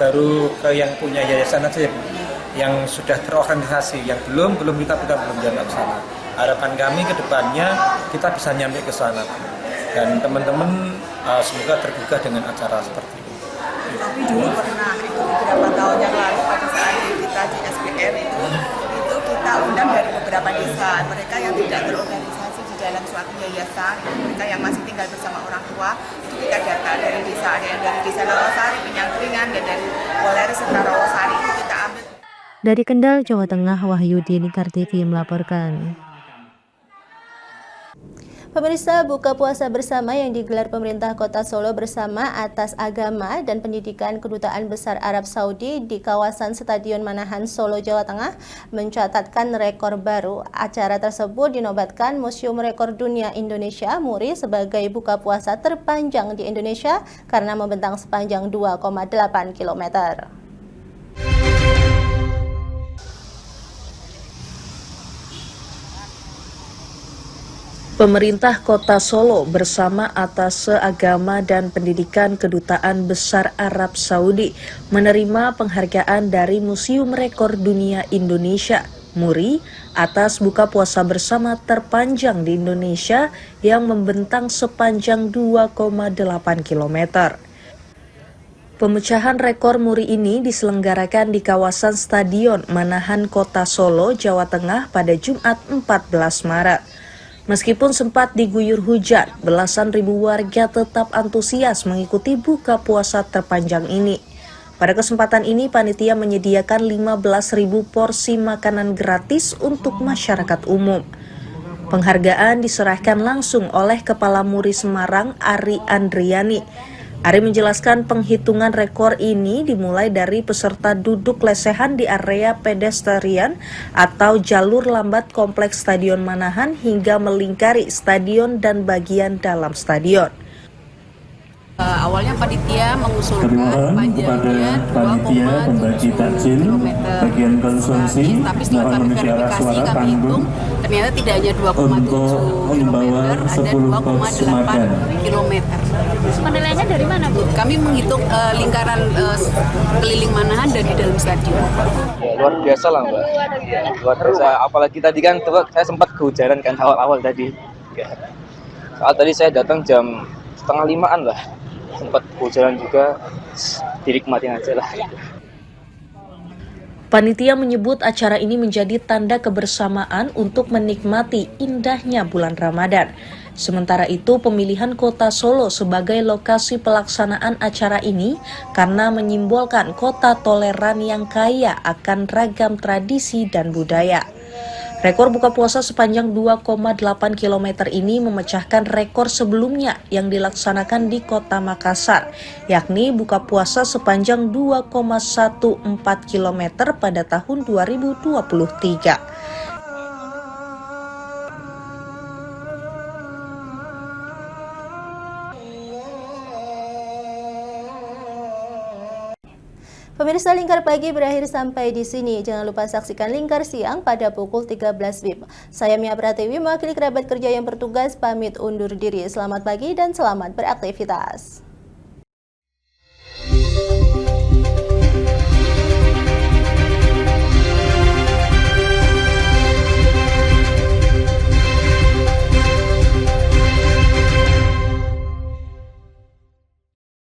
baru ke yang punya yayasan aja yang sudah terorganisasi, yang belum kita belum jalan ke sana. Harapan kami ke depannya kita bisa nyampe ke sana dan teman-teman semoga tergugah dengan acara seperti ini. Tapi dulu pernah itu beberapa tahun yang lalu pada saat kita di SPR itu kita undang dari beberapa desa, mereka yang tidak terorganisasi di dalam suatu yayasan, mereka yang masih tinggal bersama orang tua, itu kita data dari desa, ada yang dari desa Rawasari, Penyangkringan, dan dari Woleri serta Rawasari itu kita ambil. Dari Kendal, Jawa Tengah, Wahyudi, Lingkar TV melaporkan. Pemirsa, buka puasa bersama yang digelar pemerintah Kota Solo bersama atas agama dan pendidikan Kedutaan Besar Arab Saudi di kawasan Stadion Manahan, Solo, Jawa Tengah mencatatkan rekor baru. Acara tersebut dinobatkan Museum Rekor Dunia Indonesia MURI sebagai buka puasa terpanjang di Indonesia karena membentang sepanjang 2,8 km. Pemerintah Kota Solo bersama Atas Agama dan Pendidikan Kedutaan Besar Arab Saudi menerima penghargaan dari Museum Rekor Dunia Indonesia MURI atas buka puasa bersama terpanjang di Indonesia yang membentang sepanjang 2,8 km. Pemecahan rekor MURI ini diselenggarakan di kawasan Stadion Manahan, Kota Solo, Jawa Tengah pada Jumat 14 Maret. Meskipun sempat diguyur hujan, belasan ribu warga tetap antusias mengikuti buka puasa terpanjang ini. Pada kesempatan ini, panitia menyediakan 15.000 porsi makanan gratis untuk masyarakat umum. Penghargaan diserahkan langsung oleh Kepala Muri Semarang, Ari Andriani. Ari menjelaskan penghitungan rekor ini dimulai dari peserta duduk lesehan di area pedestrian atau jalur lambat kompleks Stadion Manahan hingga melingkari stadion dan bagian dalam stadion. Awalnya panitia mengusulkan panjangnya 2,7 km bagian konsumsi, tapi setelah kami verifikasi, kami hitung ternyata tidak hanya 2,7 km, ada 2,8 km. Penilaiannya dari mana, Bu? Kami menghitung lingkaran keliling Manahan dan di dalam stadion. Ya, luar biasa lah, Mbak. Luar biasa, apalagi tadi kan saya sempat kehujanan kan awal-awal tadi. Soal tadi saya datang jam 4:30 lah. Sempat hujan juga, dinikmatin aja lah. Panitia menyebut acara ini menjadi tanda kebersamaan untuk menikmati indahnya bulan Ramadan. Sementara itu, pemilihan kota Solo sebagai lokasi pelaksanaan acara ini karena menyimbolkan kota toleran yang kaya akan ragam tradisi dan budaya. Rekor buka puasa sepanjang 2,8 km ini memecahkan rekor sebelumnya yang dilaksanakan di Kota Makassar, yakni buka puasa sepanjang 2,14 km pada tahun 2023. Pemirsa, Lingkar Pagi berakhir sampai di sini. Jangan lupa saksikan Lingkar Siang pada pukul 13 WIB. Saya Mia Pratiwi, mewakili kerabat kerja yang bertugas, pamit undur diri. Selamat pagi dan selamat beraktivitas.